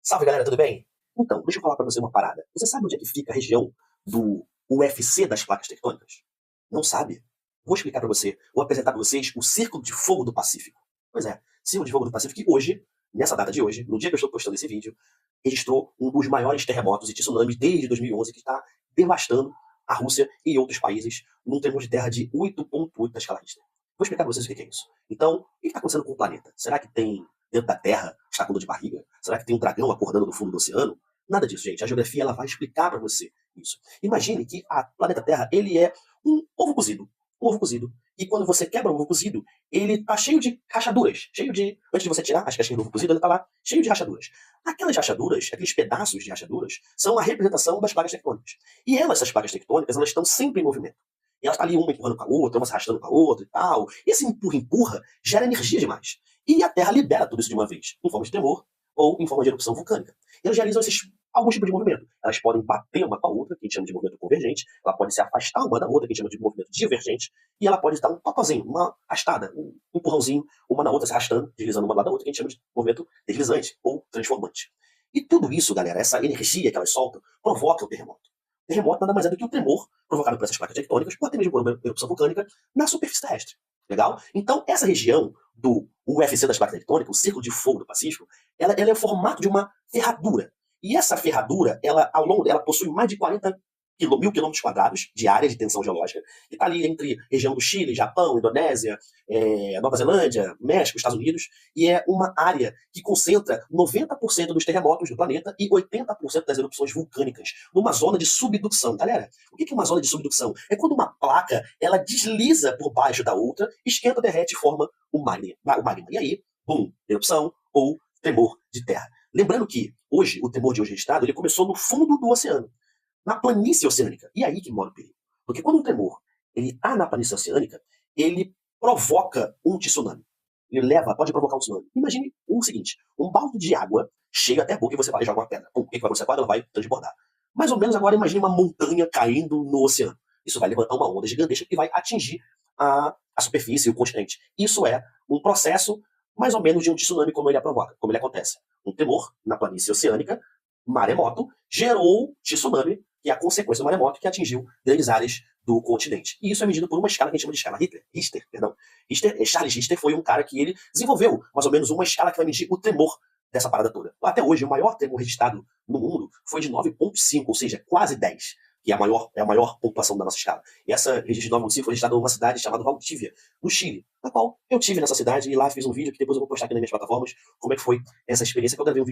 Salve galera, tudo bem? Então, deixa eu falar pra você uma parada. Você sabe onde é que fica a região do UFC das placas tectônicas? Não sabe? Vou explicar pra você, vou apresentar pra vocês o Círculo de Fogo do Pacífico. Pois é, Círculo de Fogo do Pacífico que hoje, nessa data de hoje, no dia que eu estou postando esse vídeo, registrou um dos maiores terremotos e tsunamis desde 2011 que está devastando a Rússia e outros países num tremor de terra de 8,8 da escala Richter. Vou explicar pra vocês o que é isso. Então, o que está acontecendo com o planeta? Será que tem dentro da Terra está com dor de barriga? Será que tem um dragão acordando no fundo do oceano? Nada disso, gente. A geografia ela vai explicar para você isso. Imagine que a planeta Terra ele é um ovo cozido. Um ovo cozido. E quando você quebra o ovo cozido, ele tá cheio de rachaduras. Cheio de. Antes de você tirar as casquinhas do ovo cozido, ele tá lá cheio de rachaduras. Aquelas rachaduras, aqueles pedaços de rachaduras, são a representação das placas tectônicas. E elas, essas placas tectônicas, elas estão sempre em movimento. E elas estão ali uma empurrando com a outra, uma se arrastando com a outra e tal. E esse empurra-empurra gera energia demais. E a Terra libera tudo isso de uma vez, em forma de tremor ou em forma de erupção vulcânica. E elas realizam alguns tipos de movimento. Elas podem bater uma com a outra, que a gente chama de movimento convergente, ela pode se afastar uma da outra, que a gente chama de movimento divergente, e ela pode dar um totozinho, uma arrastada, um empurrãozinho, uma na outra se arrastando, deslizando uma lado da outra, que a gente chama de movimento deslizante ou transformante. E tudo isso, galera, essa energia que elas soltam, provoca o terremoto. O terremoto nada mais é do que o tremor provocado por essas placas tectônicas, ou até mesmo por uma erupção vulcânica, na superfície terrestre. Legal? Então, essa região do UFC das placas tectônicas, o Círculo de Fogo do Pacífico, ela é o formato de uma ferradura. E essa ferradura, ela, ao longo dela, possui mais de 40 mil quilômetros quadrados de área de tensão geológica, que está ali entre região do Chile, Japão, Indonésia, Nova Zelândia, México, Estados Unidos, e é uma área que concentra 90% dos terremotos do planeta e 80% das erupções vulcânicas, numa zona de subducção. Galera, o que é uma zona de subdução? É quando uma placa ela desliza por baixo da outra, esquenta, derrete e forma o magma. E aí, bum, erupção ou tremor de terra. Lembrando que hoje, o tremor de hoje registrado, ele começou no fundo do oceano, na planície oceânica. E é aí que mora o perigo. Porque quando um tremor ele está na planície oceânica, ele provoca um tsunami. Pode provocar um tsunami. Imagine o seguinte, um balde de água chega até a boca e você vai jogar uma pedra. Pum, o que vai acontecer agora? Ela vai transbordar. Mais ou menos agora imagine uma montanha caindo no oceano. Isso vai levantar uma onda gigantesca que vai atingir a superfície e o continente. Isso é um processo mais ou menos de um tsunami como ele provoca, como ele acontece. Um tremor na planície oceânica, maremoto, gerou tsunami, que é a consequência do maremoto que atingiu grandes áreas do continente. E isso é medido por uma escala que a gente chama de escala Richter. Charles Richter foi um cara que ele desenvolveu mais ou menos uma escala que vai medir o tremor dessa parada toda. Até hoje, o maior tremor registrado no mundo foi de 9,5, ou seja, quase 10, que é a maior pontuação da nossa escala. E essa registro de 9,5 foi registrada numa cidade chamada Valdívia, no Chile, na qual eu tive nessa cidade e lá fiz um vídeo que depois eu vou postar aqui nas minhas plataformas como é que foi essa experiência que eu gravei um vídeo